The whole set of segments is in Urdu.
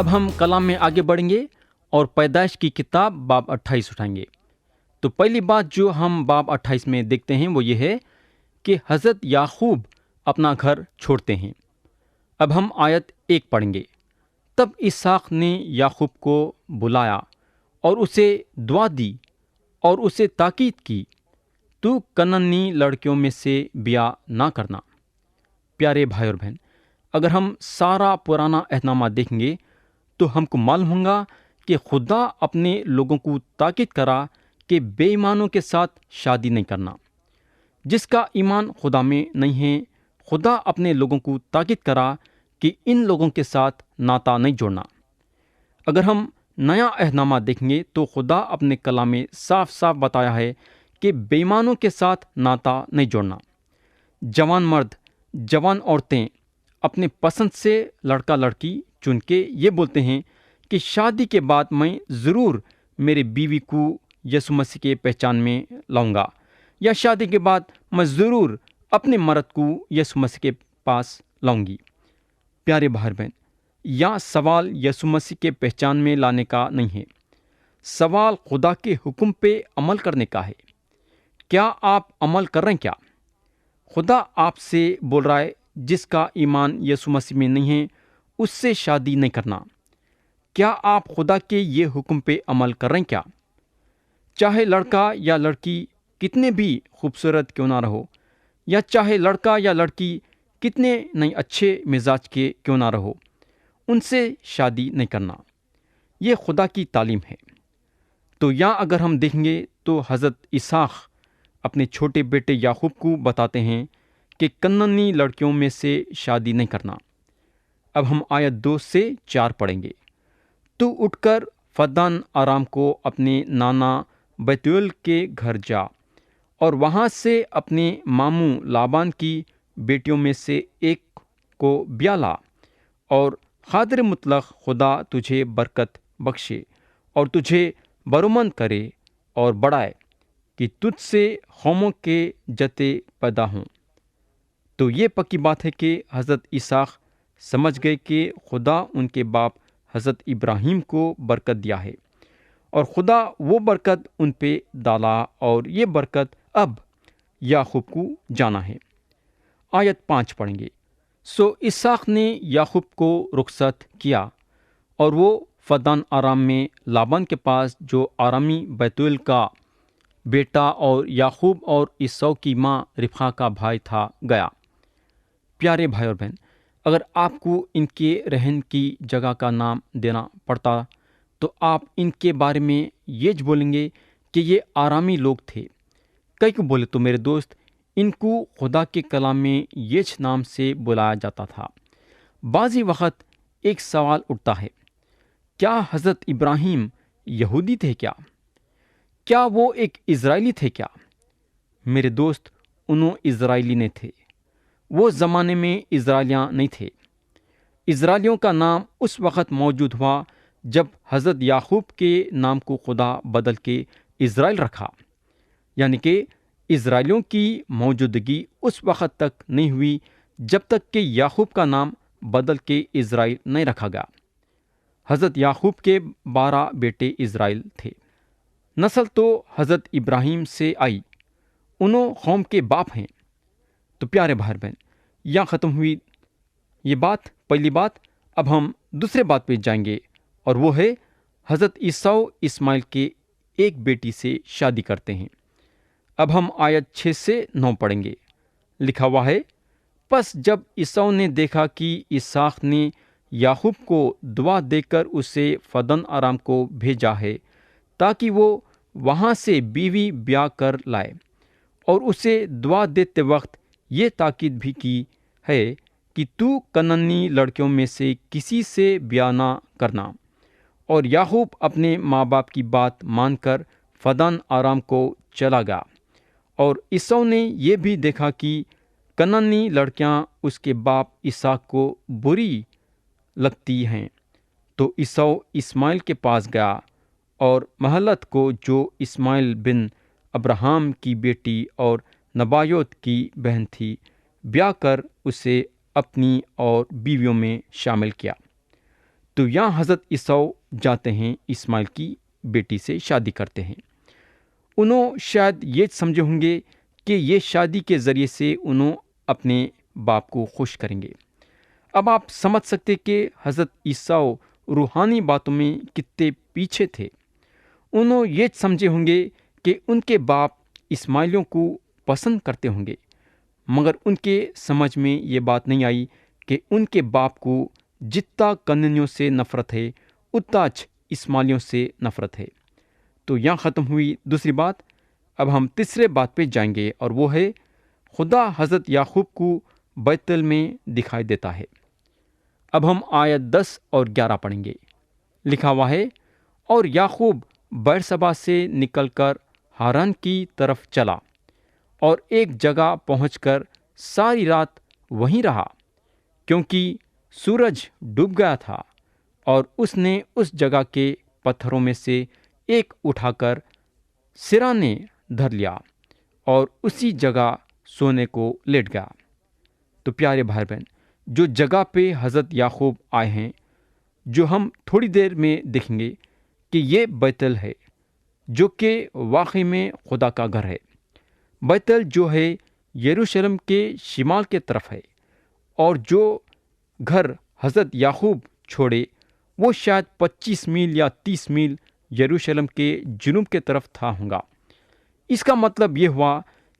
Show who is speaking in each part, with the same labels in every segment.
Speaker 1: اب ہم کلام میں آگے بڑھیں گے اور پیدائش کی کتاب باب 28 اٹھائیں گے۔ تو پہلی بات جو ہم باب 28 میں دیکھتے ہیں وہ یہ ہے کہ حضرت یعقوب اپنا گھر چھوڑتے ہیں۔ اب ہم آیت 1 پڑھیں گے۔ تب اسحاق نے یعقوب کو بلایا اور اسے دعا دی اور اسے تاکید کی، تو کنعانی لڑکیوں میں سے بیاہ نہ کرنا۔ پیارے بھائی اور بہن، اگر ہم سارا پرانا عہد نامہ دیکھیں گے تو ہم کو معلوم ہوگا کہ خدا اپنے لوگوں کو تاکید کرا کہ بے ایمانوں کے ساتھ شادی نہیں کرنا۔ جس کا ایمان خدا میں نہیں ہے، خدا اپنے لوگوں کو تاکید کرا کہ ان لوگوں کے ساتھ ناطہ نہیں جوڑنا۔ اگر ہم نیا عہد نامہ دیکھیں گے تو خدا اپنے کلام میں صاف صاف بتایا ہے کہ بے ایمانوں کے ساتھ ناطہ نہیں جوڑنا۔ جوان مرد، جوان عورتیں اپنے پسند سے لڑکا لڑکی چن کے یہ بولتے ہیں کہ شادی کے بعد میں ضرور میری بیوی کو یسوع مسیح کے پہچان میں لاؤں گا، یا شادی کے بعد میں ضرور اپنے مرد کو یسوع مسیح کے پاس لاؤں گی۔ پیارے بھائی بہن، یا سوال یسوع مسیح کے پہچان میں لانے کا نہیں ہے، سوال خدا کے حکم پہ عمل کرنے کا ہے۔ کیا آپ عمل کر رہے ہیں؟ کیا خدا آپ سے بول رہا ہے جس کا ایمان یسوع مسیح میں نہیں ہے اس سے شادی نہیں کرنا؟ کیا آپ خدا کے یہ حکم پہ عمل کر رہے ہیں؟ کیا چاہے لڑکا یا لڑکی کتنے بھی خوبصورت کیوں نہ رہو، یا چاہے لڑکا یا لڑکی کتنے نہیں اچھے مزاج کے کیوں نہ رہو، ان سے شادی نہیں کرنا؟ یہ خدا کی تعلیم ہے۔ تو یا اگر ہم دیکھیں گے تو حضرت اسحاق اپنے چھوٹے بیٹے یعقوب کو بتاتے ہیں کہ کنعانی لڑکیوں میں سے شادی نہیں کرنا۔ اب ہم آیت 2 سے 4 پڑھیں گے۔ تو اٹھ کر فدان آرام کو اپنے نانا بیتویل کے گھر جا، اور وہاں سے اپنے ماموں لابان کی بیٹیوں میں سے ایک کو بیاہ لا، اور قادر مطلق خدا تجھے برکت بخشے اور تجھے برومند کرے اور بڑھائے کہ تجھ سے قوموں کے جتے پیدا ہوں۔ تو یہ پکی بات ہے کہ حضرت اسحاق سمجھ گئے کہ خدا ان کے باپ حضرت ابراہیم کو برکت دیا ہے، اور خدا وہ برکت ان پہ ڈالا، اور یہ برکت اب یعقوب کو جانا ہے۔ آیت 5 پڑھیں گے۔ سو اسحاق نے یعقوب کو رخصت کیا، اور وہ فدان آرام میں لابان کے پاس جو آرامی بیتویل کا بیٹا اور یعقوب اور عیسو کی ماں ربقہ کا بھائی تھا گیا۔ پیارے بھائی اور بہن، اگر آپ کو ان کے رہن کی جگہ کا نام دینا پڑتا تو آپ ان کے بارے میں یہ بولیں گے کہ یہ آرامی لوگ تھے۔ کئی کو بولے تو میرے دوست، ان کو خدا کے کلام میں یہ نام سے بلایا جاتا تھا۔ بعضی وقت ایک سوال اٹھتا ہے، کیا حضرت ابراہیم یہودی تھے کیا؟ کیا وہ ایک اسرائیلی تھے کیا؟ میرے دوست، انہوں اسرائیلی نہیں تھے۔ وہ زمانے میں اسرائیلیاں نہیں تھے۔ اسرائیلیوں کا نام اس وقت موجود ہوا جب حضرت یعقوب کے نام کو خدا بدل کے اسرائیل رکھا، یعنی کہ اسرائیلیوں کی موجودگی اس وقت تک نہیں ہوئی جب تک کہ یعقوب کا نام بدل کے اسرائیل نہیں رکھا گیا۔ حضرت یعقوب کے 12 بیٹے اسرائیل تھے۔ نسل تو حضرت ابراہیم سے آئی، انہوں قوم کے باپ ہیں۔ تو پیارے بھائی بہن، یہاں ختم ہوئی یہ بات، پہلی بات۔ اب ہم دوسرے بات پہ جائیں گے، اور وہ ہے حضرت عیسو اسماعیل کے ایک بیٹی سے شادی کرتے ہیں۔ اب ہم آیت 6 سے 9 پڑھیں گے۔ لکھا ہوا ہے، پس جب عیسو نے دیکھا کہ اسحاق نے یعقوب کو دعا دے کر اسے فدان آرام کو بھیجا ہے تاکہ وہ وہاں سے بیوی بیاہ کر لائے، اور اسے دعا دیتے وقت یہ تاکید بھی کی ہے کہ تو کنعانی لڑکیوں میں سے کسی سے بیاہ نہ کرنا، اور یعقوب اپنے ماں باپ کی بات مان کر فدان آرام کو چلا گیا۔ اور عیسو نے یہ بھی دیکھا کہ کنعانی لڑکیاں اس کے باپ اسحاق کو بری لگتی ہیں، تو عیسو اسماعیل کے پاس گیا، اور مہلت کو جو اسماعیل بن ابراہیم کی بیٹی اور نبایوت کی بہن تھی بیاہ کر اسے اپنی اور بیویوں میں شامل کیا۔ تو یہاں حضرت عیسیٰ جاتے ہیں اسماعیل کی بیٹی سے شادی کرتے ہیں۔ انہوں شاید یہ سمجھے ہوں گے کہ یہ شادی کے ذریعے سے انہوں اپنے باپ کو خوش کریں گے۔ اب آپ سمجھ سکتے کہ حضرت عیسیٰ روحانی باتوں میں کتنے پیچھے تھے۔ انہوں یہ سمجھے ہوں گے کہ ان کے باپ اسماعیلیوں کو پسند کرتے ہوں گے، مگر ان کے سمجھ میں یہ بات نہیں آئی کہ ان کے باپ کو جتنا کننیوں سے نفرت ہے اتنا اسماعیلیوں سے نفرت ہے۔ تو یہاں ختم ہوئی دوسری بات۔ اب ہم تیسرے بات پہ جائیں گے، اور وہ ہے خدا حضرت یعقوب کو بیت ال میں دکھائی دیتا ہے۔ اب ہم آیت 10 اور 11 پڑھیں گے۔ لکھا ہوا ہے، اور یعقوب بیرشبا سے نکل کر ہاران کی طرف چلا، اور ایک جگہ پہنچ کر ساری رات وہیں رہا، کیونکہ سورج ڈوب گیا تھا، اور اس نے اس جگہ کے پتھروں میں سے ایک اٹھا کر سرانے دھر لیا، اور اسی جگہ سونے کو لیٹ گیا۔ تو پیارے بھائی بہن، جو جگہ پہ حضرت یعقوب آئے ہیں، جو ہم تھوڑی دیر میں دیکھیں گے کہ یہ بیت ال ہے، جو کہ واقعی میں خدا کا گھر ہے۔ بیت ال جو ہے یروشلم کے شمال کے طرف ہے، اور جو گھر حضرت یعقوب چھوڑے وہ شاید 25 میل یا 30 میل یروشلم کے جنوب کے طرف تھا ہوں گا۔ اس کا مطلب یہ ہوا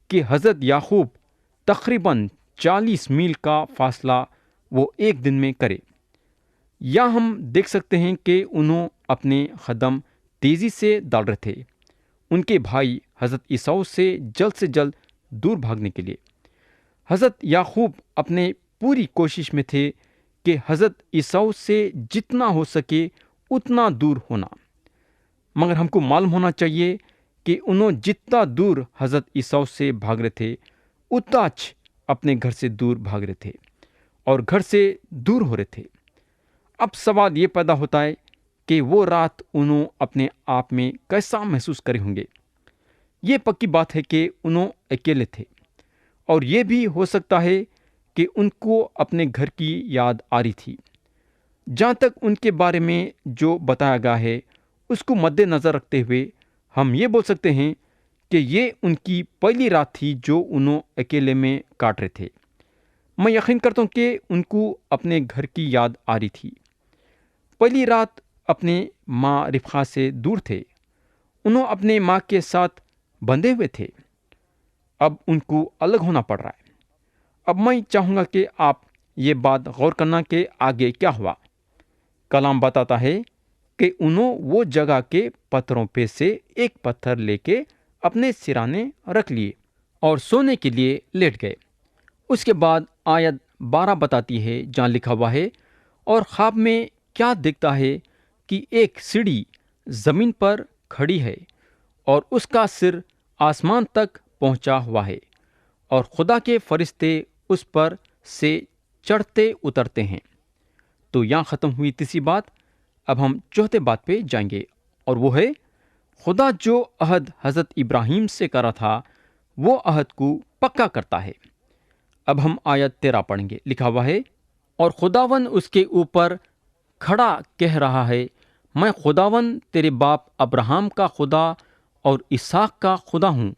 Speaker 1: کہ حضرت یعقوب تقریباً 40 میل کا فاصلہ وہ ایک دن میں کرے۔ یا ہم دیکھ سکتے ہیں کہ انہوں اپنے قدم تیزی سے ڈال رہے تھے ان کے بھائی حضرت عیسیٰ سے جلد دور بھاگنے کے لیے۔ حضرت یعقوب اپنے پوری کوشش میں تھے کہ حضرت عیسیٰ سے جتنا ہو سکے اتنا دور ہونا، مگر ہم کو معلوم ہونا چاہیے کہ انہوں جتنا دور حضرت عیسیٰ سے بھاگ رہے تھے اتنا اپنے گھر سے دور بھاگ رہے تھے اور گھر سے دور ہو رہے تھے۔ اب سوال یہ پیدا ہوتا ہے کہ وہ رات انہوں اپنے آپ میں کیسا محسوس کرے ہوں گے۔ یہ پکی بات ہے کہ انہوں اکیلے تھے، اور یہ بھی ہو سکتا ہے کہ ان کو اپنے گھر کی یاد آ رہی تھی۔ جہاں تک ان کے بارے میں جو بتایا گیا ہے اس کو مد نظر رکھتے ہوئے ہم یہ بول سکتے ہیں کہ یہ ان کی پہلی رات تھی جو انہوں اکیلے میں کاٹ رہے تھے۔ میں یقین کرتا ہوں کہ ان کو اپنے گھر کی یاد آ رہی تھی۔ پہلی رات اپنے ماں رفقہ سے دور تھے، انہوں اپنے ماں کے ساتھ بندھے ہوئے تھے، اب ان کو الگ ہونا پڑ رہا ہے۔ اب میں چاہوں گا کہ آپ یہ بات غور کرنا کہ آگے کیا ہوا۔ کلام بتاتا ہے کہ انہوں وہ جگہ کے پتھروں پہ سے ایک پتھر لے کے اپنے سرانے رکھ لیے اور سونے کے لیے لیٹ گئے۔ اس کے بعد آیت 12 بتاتی ہے، جہاں لکھا ہوا ہے، اور خواب میں کیا دیکھتا ہے کہ ایک سیڑھی زمین پر کھڑی ہے اور اس کا سر آسمان تک پہنچا ہوا ہے، اور خدا کے فرشتے اس پر سے چڑھتے اترتے ہیں۔ تو یہاں ختم ہوئی تیسری بات۔ اب ہم چوتھے بات پہ جائیں گے، اور وہ ہے خدا جو عہد حضرت ابراہیم سے کرا تھا وہ عہد کو پکا کرتا ہے۔ اب ہم آیت 13 پڑھیں گے۔ لکھا ہوا ہے، اور خداوند اس کے اوپر کھڑا کہہ رہا ہے، میں خداوند تیرے باپ ابراہیم کا خدا اور اسحاق کا خدا ہوں۔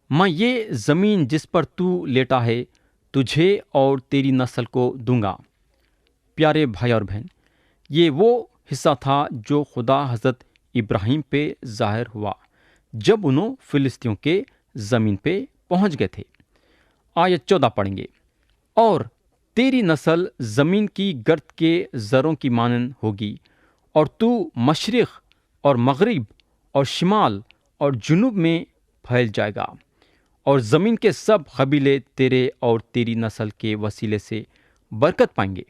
Speaker 1: میں یہ زمین جس پر تو لیٹا ہے تجھے اور تیری نسل کو دوں گا۔ پیارے بھائی اور بہن، یہ وہ حصہ تھا جو خدا حضرت ابراہیم پہ ظاہر ہوا جب انہوں فلسطینیوں کے زمین پہ پہنچ گئے تھے۔ آیت 14 پڑھیں گے، اور تیری نسل زمین کی گرد کے زروں کی مانند ہوگی، اور تو مشرق اور مغرب اور شمال اور جنوب میں پھیل جائے گا، اور زمین کے سب قبیلے تیرے اور تیری نسل کے وسیلے سے برکت پائیں گے۔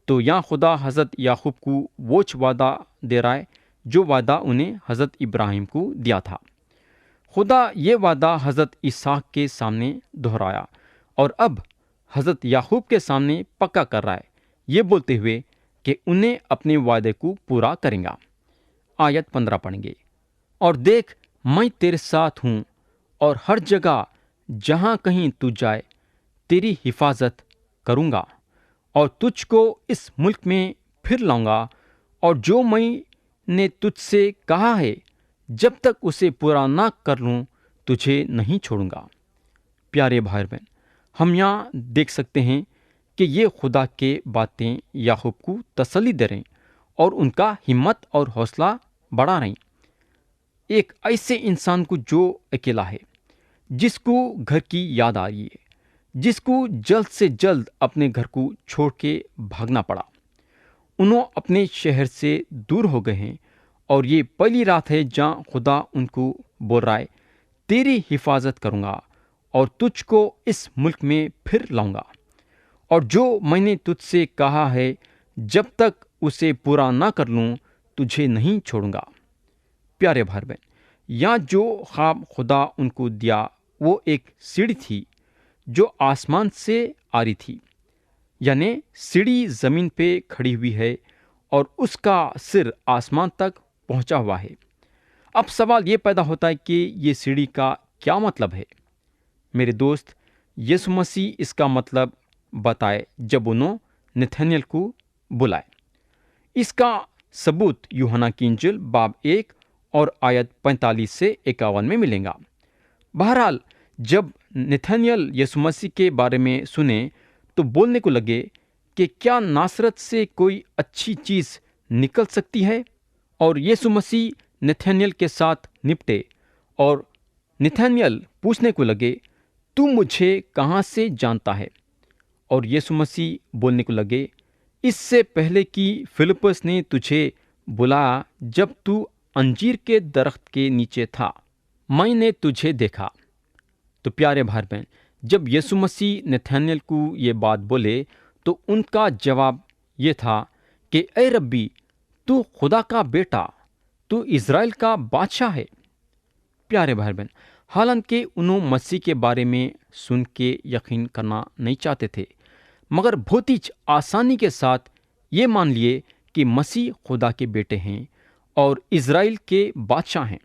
Speaker 1: تو یہاں خدا حضرت یعقوب کو وہ وعدہ دے رہا ہے جو وعدہ انہیں حضرت ابراہیم کو دیا تھا۔ خدا یہ وعدہ حضرت اسحاق کے سامنے دہرایا اور اب حضرت یعقوب کے سامنے پکا کر رہا ہے، یہ بولتے ہوئے کہ انہیں اپنے وعدے کو پورا کریں گا۔ آیت 15 پڑھیں گے، اور دیکھ میں تیرے ساتھ ہوں، اور ہر جگہ جہاں کہیں تو جائے تیری حفاظت کروں گا، اور تجھ کو اس ملک میں پھر لاؤں گا، اور جو میں نے تجھ سے کہا ہے جب تک اسے پورا نہ کر لوں تجھے نہیں چھوڑوں گا۔ پیارے بھائی بہن، ہم یہاں دیکھ سکتے ہیں کہ یہ خدا کے باتیں یعقوب کو تسلی دے رہے ہیں اور ان کا ہمت اور حوصلہ بڑھا رہے ہیں۔ ایک ایسے انسان کو جو اکیلا ہے، جس کو گھر کی یاد آ رہی ہے، جس کو جلد سے جلد اپنے گھر کو چھوڑ کے بھاگنا پڑا، انہوں اپنے شہر سے دور ہو گئے ہیں، اور یہ پہلی رات ہے جہاں خدا ان کو بول رہا ہے، تیری حفاظت کروں گا اور تجھ کو اس ملک میں پھر لاؤں گا، اور جو میں نے تجھ سے کہا ہے جب تک اسے پورا نہ کر لوں تجھے نہیں چھوڑوں گا۔ پیارے بھائی بہن، یہاں جو خواب خدا ان کو دیا وہ ایک سیڑھی تھی جو آسمان سے آ رہی تھی، یعنی سیڑھی زمین پہ کھڑی ہوئی ہے اور اس کا سر آسمان تک پہنچا ہوا ہے۔ اب سوال یہ پیدا ہوتا ہے کہ یہ سیڑھی کا کیا مطلب ہے؟ میرے دوست، یسوع مسیح اس کا مطلب بتائے جب انہوں نتھنیل کو بلائے۔ اس کا ثبوت یوحنا کی انجیل باب 1 اور آیت 45 سے 51 میں ملیں گا۔ بہرحال جب نتھنیل یسوع مسیح کے بارے میں سنے تو بولنے کو لگے کہ کیا ناصرت سے کوئی اچھی چیز نکل سکتی ہے؟ اور یسوع مسیح نتھنیل کے ساتھ نپٹے اور نتھنیل پوچھنے کو لگے، تو مجھے کہاں سے جانتا ہے؟ اور یسوع مسیح بولنے کو لگے، اس سے پہلے کہ فلپس نے تجھے بلایا جب تو انجیر کے درخت کے نیچے تھا، میں نے تجھے دیکھا۔ تو پیارے بھائی بہن، جب یسوع مسیح نتھنیل کو یہ بات بولے تو ان کا جواب یہ تھا کہ اے ربی، تو خدا کا بیٹا، تو اسرائیل کا بادشاہ ہے۔ پیارے بھائی بہن، حالانکہ انہوں مسیح کے بارے میں سن کے یقین کرنا نہیں چاہتے تھے، مگر بہت ہی آسانی کے ساتھ یہ مان لیے کہ مسیح خدا کے بیٹے ہیں اور اسرائیل کے بادشاہ ہیں۔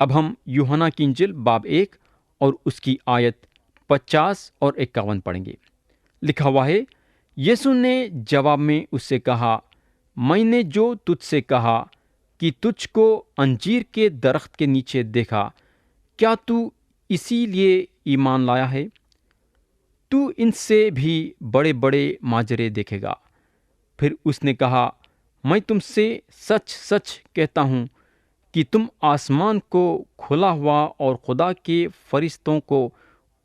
Speaker 1: اب ہم یوحنا کی انجیل باب 1 اور اس کی آیت 50 اور 51 پڑھیں گے۔ لکھا ہوا ہے، یسوع نے جواب میں اس سے کہا، میں نے جو تجھ سے کہا کہ تجھ کو انجیر کے درخت کے نیچے دیکھا، کیا تو اسی لیے ایمان لایا ہے؟ تو ان سے بھی بڑے بڑے ماجرے دیکھے گا۔ پھر اس نے کہا، میں تم سے سچ سچ کہتا ہوں کہ تم آسمان کو کھلا ہوا اور خدا کے فرشتوں کو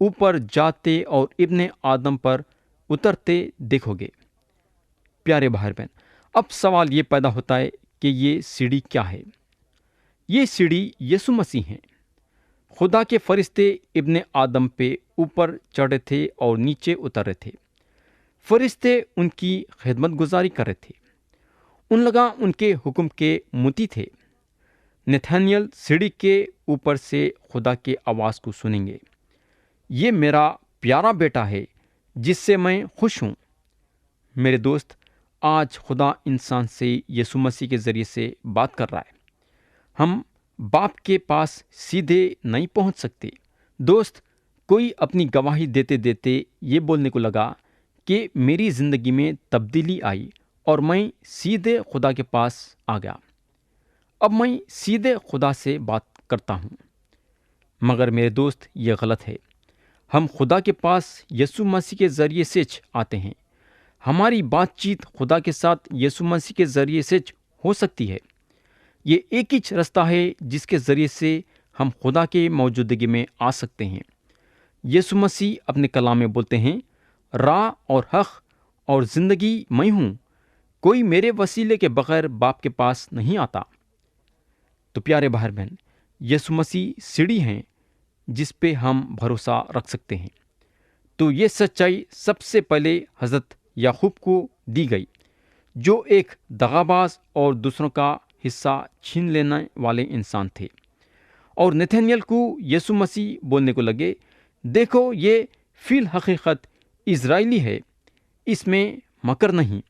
Speaker 1: اوپر جاتے اور ابن آدم پر اترتے دیکھو گے۔ پیارے بھائی بہن، اب سوال یہ پیدا ہوتا ہے کہ یہ سیڑھی کیا ہے؟ یہ سیڑھی یسوع مسیح ہیں۔ خدا کے فرشتے ابن آدم پہ اوپر چڑھے تھے اور نیچے اتر رہے تھے۔ فرشتے ان کی خدمت گزاری کر رہے تھے، ان لوگ ان کے حکم کے مطیع تھے۔ نتھنیل سیڑھی کے اوپر سے خدا کے آواز کو سنیں گے، یہ میرا پیارا بیٹا ہے جس سے میں خوش ہوں۔ میرے دوست، آج خدا انسان سے یسوع مسیح کے ذریعے سے بات کر رہا ہے۔ ہم باپ کے پاس سیدھے نہیں پہنچ سکتے۔ دوست، کوئی اپنی گواہی دیتے دیتے یہ بولنے کو لگا کہ میری زندگی میں تبدیلی آئی اور میں سیدھے خدا کے پاس آ گیا، اب میں سیدھے خدا سے بات کرتا ہوں۔ مگر میرے دوست، یہ غلط ہے۔ ہم خدا کے پاس یسوع مسیح کے ذریعے سے آتے ہیں۔ ہماری بات چیت خدا کے ساتھ یسوع مسیح کے ذریعے سے ہو سکتی ہے۔ یہ ایک ہی رستہ ہے جس کے ذریعے سے ہم خدا کے موجودگی میں آ سکتے ہیں۔ یسوع مسیح اپنے کلام میں بولتے ہیں، راہ اور حق اور زندگی میں ہوں، کوئی میرے وسیلے کے بغیر باپ کے پاس نہیں آتا۔ تو پیارے بھائی بہن، یسوع مسیح سیڑھی ہیں جس پہ ہم بھروسہ رکھ سکتے ہیں۔ تو یہ سچائی سب سے پہلے حضرت یعقوب کو دی گئی، جو ایک دغاباز اور دوسروں کا حصہ چھین لینے والے انسان تھے۔ اور نتھنیل کو یسوع مسیح بولنے کو لگے، دیکھو یہ فی الحقیقت اسرائیلی ہے، اس میں مکر نہیں۔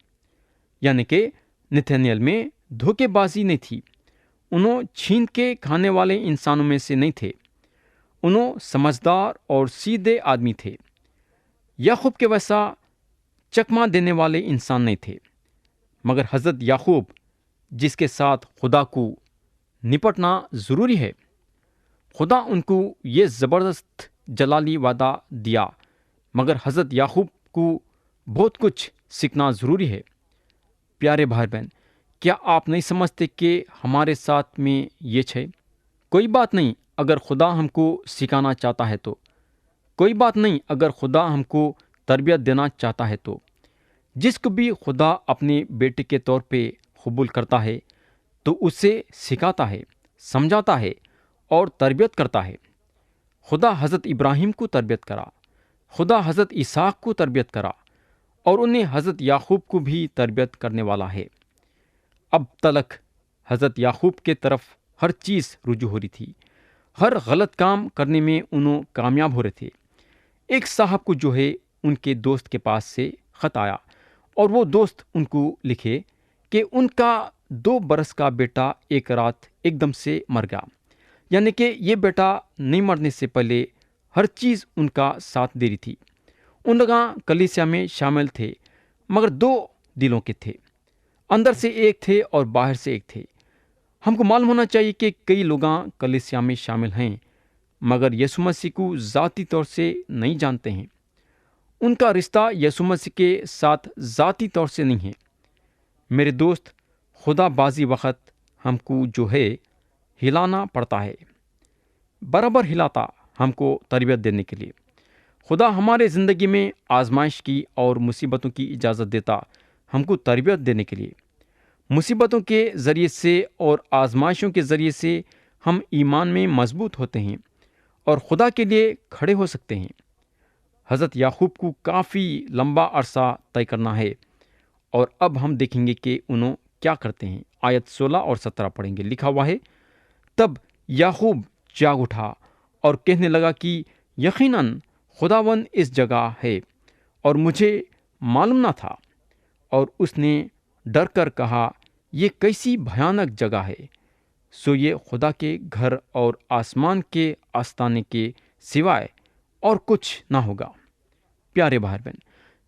Speaker 1: یعنی کہ نتھنیل میں دھوکے بازی نہیں تھی، انہوں چھین کے کھانے والے انسانوں میں سے نہیں تھے، انہوں سمجھدار اور سیدھے آدمی تھے۔ یعقوب کے ویسا چکما دینے والے انسان نہیں تھے، مگر حضرت یعقوب جس کے ساتھ خدا کو نپٹنا ضروری ہے، خدا ان کو یہ زبردست جلالی وعدہ دیا، مگر حضرت یعقوب کو بہت کچھ سیکھنا ضروری ہے۔ پیارے بھائی بہن، کیا آپ نہیں سمجھتے کہ ہمارے ساتھ میں یہ ہے؟ کوئی بات نہیں اگر خدا ہم کو سکھانا چاہتا ہے تو، کوئی بات نہیں اگر خدا ہم کو تربیت دینا چاہتا ہے تو، جس کو بھی خدا اپنے بیٹے کے طور پہ قبول کرتا ہے تو اسے سکھاتا ہے، سمجھاتا ہے اور تربیت کرتا ہے۔ خدا حضرت ابراہیم کو تربیت کرا، خدا حضرت اسحاق کو تربیت کرا، اور انہیں حضرت یعقوب کو بھی تربیت کرنے والا ہے۔ اب تلک حضرت یعقوب کے طرف ہر چیز رجوع ہو رہی تھی، ہر غلط کام کرنے میں انہوں کامیاب ہو رہے تھے۔ ایک صاحب کو جو ہے ان کے دوست کے پاس سے خط آیا، اور وہ دوست ان کو لکھے کہ ان کا 2 برس کا بیٹا ایک رات ایک دم سے مر گیا، یعنی کہ یہ بیٹا نہیں مرنے سے پہلے ہر چیز ان کا ساتھ دے رہی تھی۔ ان لوگ کلیسیا میں شامل تھے، مگر 2 دلوں کے تھے، اندر سے ایک تھے اور باہر سے ایک تھے۔ ہم کو معلوم ہونا چاہیے کہ کئی لوگ کلیسیا میں شامل ہیں مگر یسوع مسیح کو ذاتی طور سے نہیں جانتے ہیں، ان کا رشتہ یسوع مسیح کے ساتھ ذاتی طور سے نہیں ہے۔ میرے دوست، خدا بعضی وقت ہم کو جو ہے ہلانا پڑتا ہے، برابر ہلاتا ہم کو تربیت دینے کے لیے۔ خدا ہمارے زندگی میں آزمائش کی اور مصیبتوں کی اجازت دیتا ہم کو تربیت دینے کے لیے۔ مصیبتوں کے ذریعے سے اور آزمائشوں کے ذریعے سے ہم ایمان میں مضبوط ہوتے ہیں اور خدا کے لیے کھڑے ہو سکتے ہیں۔ حضرت یعقوب کو کافی لمبا عرصہ طے کرنا ہے، اور اب ہم دیکھیں گے کہ انہوں کیا کرتے ہیں۔ آیت 16 اور 17 پڑھیں گے، لکھا ہوا ہے، تب یعقوب جاگ اٹھا اور کہنے لگا کہ یقیناً خداوند اس جگہ ہے اور مجھے معلوم نہ تھا، اور اس نے ڈر کر کہا، یہ کیسی بھیانک جگہ ہے، سو یہ خدا کے گھر اور آسمان کے آستانے کے سوائے اور کچھ نہ ہوگا۔ پیارے بھائی بہن،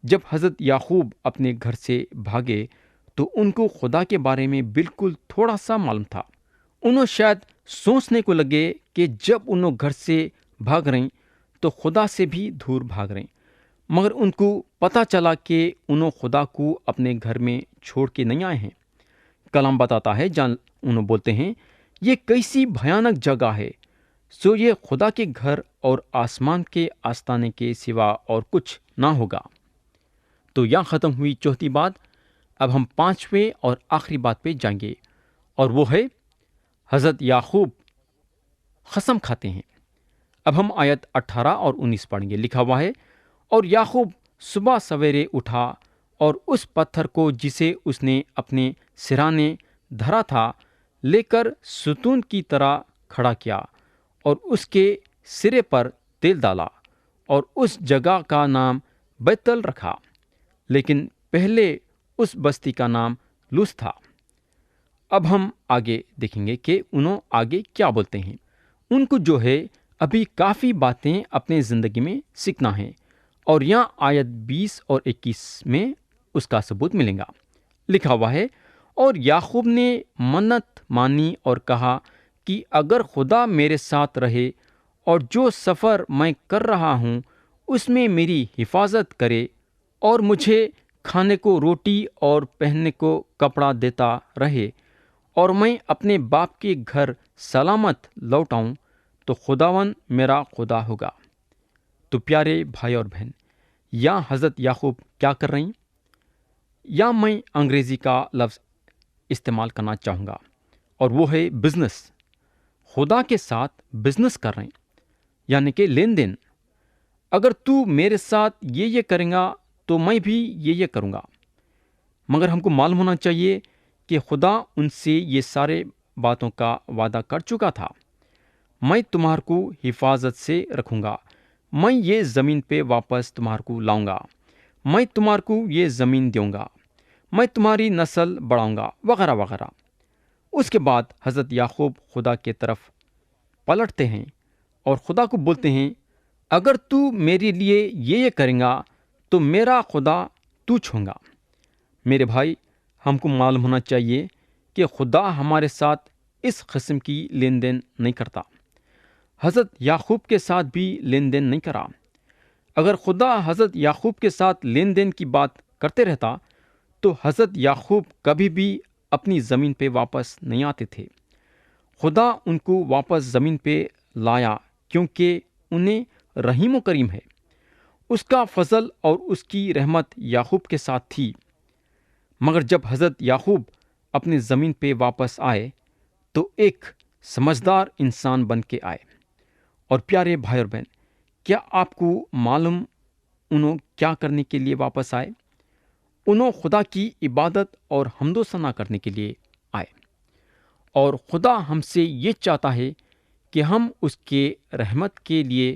Speaker 1: جب حضرت یعقوب اپنے گھر سے بھاگے تو ان کو خدا کے بارے میں بالکل تھوڑا سا معلوم تھا۔ انہوں شاید سوچنے کو لگے کہ جب انہوں گھر سے بھاگ رہے تو خدا سے بھی دور بھاگ رہے، مگر ان کو پتہ چلا کہ انہوں خدا کو اپنے گھر میں چھوڑ کے نہیں آئے ہیں۔ کلام بتاتا ہے، جہاں انہوں بولتے ہیں، یہ کیسی بھیانک جگہ ہے، سو یہ خدا کے گھر اور آسمان کے آستانے کے سوا اور کچھ نہ ہوگا۔ تو یہاں ختم ہوئی چوتھی بات۔ اب ہم 5ویں اور آخری بات پہ جائیں گے، اور وہ ہے حضرت یعقوب قسم کھاتے ہیں۔ اب ہم آیت 18 اور 19 پڑھیں گے، لکھا ہوا ہے، اور یعقوب صبح سویرے اٹھا اور اس پتھر کو جسے اس نے اپنے سرانے دھرا تھا لے کر ستون کی طرح کھڑا کیا اور اس کے سرے پر تیل ڈالا اور اس جگہ کا نام بیتل رکھا، لیکن پہلے اس بستی کا نام لوز تھا۔ اب ہم آگے دیکھیں گے کہ انہوں آگے کیا بولتے ہیں۔ ان کو جو ہے ابھی کافی باتیں اپنے زندگی میں سیکھنا ہے، اور یہاں آیت 20 اور 21 میں اس کا ثبوت ملے گا۔ لکھا ہوا ہے، اور یعقوب نے منت مانی اور کہا کہ اگر خدا میرے ساتھ رہے اور جو سفر میں کر رہا ہوں اس میں میری حفاظت کرے اور مجھے کھانے کو روٹی اور پہننے کو کپڑا دیتا رہے اور میں اپنے باپ کے گھر سلامت لوٹ آؤں تو خداوند میرا خدا ہوگا۔ تو پیارے بھائی اور بہن، یا حضرت یعقوب کیا کر رہے ہیں؟ یا میں انگریزی کا لفظ استعمال کرنا چاہوں گا، اور وہ ہے بزنس۔ خدا کے ساتھ بزنس کر رہے ہیں، یعنی کہ لین دین۔ اگر تو میرے ساتھ یہ کریں گا تو میں بھی یہ کروں گا۔ مگر ہم کو معلوم ہونا چاہیے کہ خدا ان سے یہ سارے باتوں کا وعدہ کر چکا تھا۔ میں تمہار کو حفاظت سے رکھوں گا، میں یہ زمین پہ واپس تمہار کو لاؤں گا، میں تمہار کو یہ زمین دوں گا، میں تمہاری نسل بڑھاؤں گا، وغیرہ وغیرہ۔ اس کے بعد حضرت یعقوب خدا کے طرف پلٹتے ہیں اور خدا کو بولتے ہیں، اگر تو میرے لیے یہ کریں گا تو میرا خدا تو چھوں گا۔ میرے بھائی، ہم کو معلوم ہونا چاہیے کہ خدا ہمارے ساتھ اس قسم کی لین دین نہیں کرتا۔ حضرت یعقوب کے ساتھ بھی لین دین نہیں کرا۔ اگر خدا حضرت یعقوب کے ساتھ لین دین کی بات کرتے رہتا تو حضرت یعقوب کبھی بھی اپنی زمین پہ واپس نہیں آتے تھے۔ خدا ان کو واپس زمین پہ لایا کیونکہ انہیں رحیم و کریم ہے۔ اس کا فضل اور اس کی رحمت یعقوب کے ساتھ تھی۔ مگر جب حضرت یعقوب اپنی زمین پہ واپس آئے تو ایک سمجھدار انسان بن کے آئے۔ اور پیارے بھائی اور بہن، کیا آپ کو معلوم انہوں کیا کرنے کے لیے واپس آئے؟ انہوں خدا کی عبادت اور حمد و ثنا کرنے کے لیے آئے۔ اور خدا ہم سے یہ چاہتا ہے کہ ہم اس کے رحمت کے لیے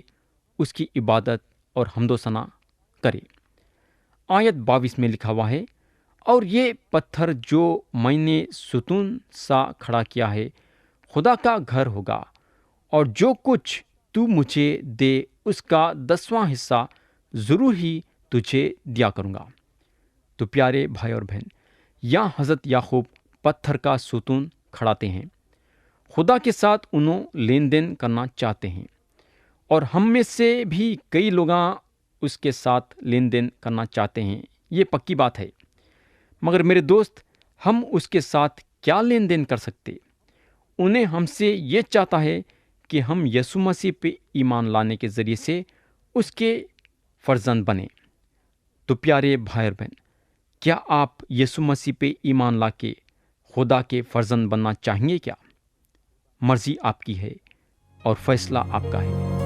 Speaker 1: اس کی عبادت اور حمد و ثنا کریں۔ آیت 22 میں لکھا ہوا ہے، اور یہ پتھر جو میں نے ستون سا کھڑا کیا ہے خدا کا گھر ہوگا، اور جو کچھ تو مجھے دے اس کا 10واں حصہ ضرور ہی تجھے دیا کروں گا۔ تو پیارے بھائی اور بہن، یہاں حضرت یعقوب پتھر کا ستون کھڑاتے ہیں۔ خدا کے ساتھ انہوں لین دین کرنا چاہتے ہیں، اور ہم میں سے بھی کئی لوگ اس کے ساتھ لین دین کرنا چاہتے ہیں، یہ پکی بات ہے۔ مگر میرے دوست، ہم اس کے ساتھ کیا لین دین کر سکتے؟ انہیں ہم سے یہ چاہتا ہے کہ ہم یسوع مسیح پہ ایمان لانے کے ذریعے سے اس کے فرزند بنیں۔ تو پیارے بھائی اور بہن، کیا آپ یسوع مسیح پہ ایمان لا کے خدا کے فرزند بننا چاہیں گے کیا؟ مرضی آپ کی ہے اور فیصلہ آپ کا ہے۔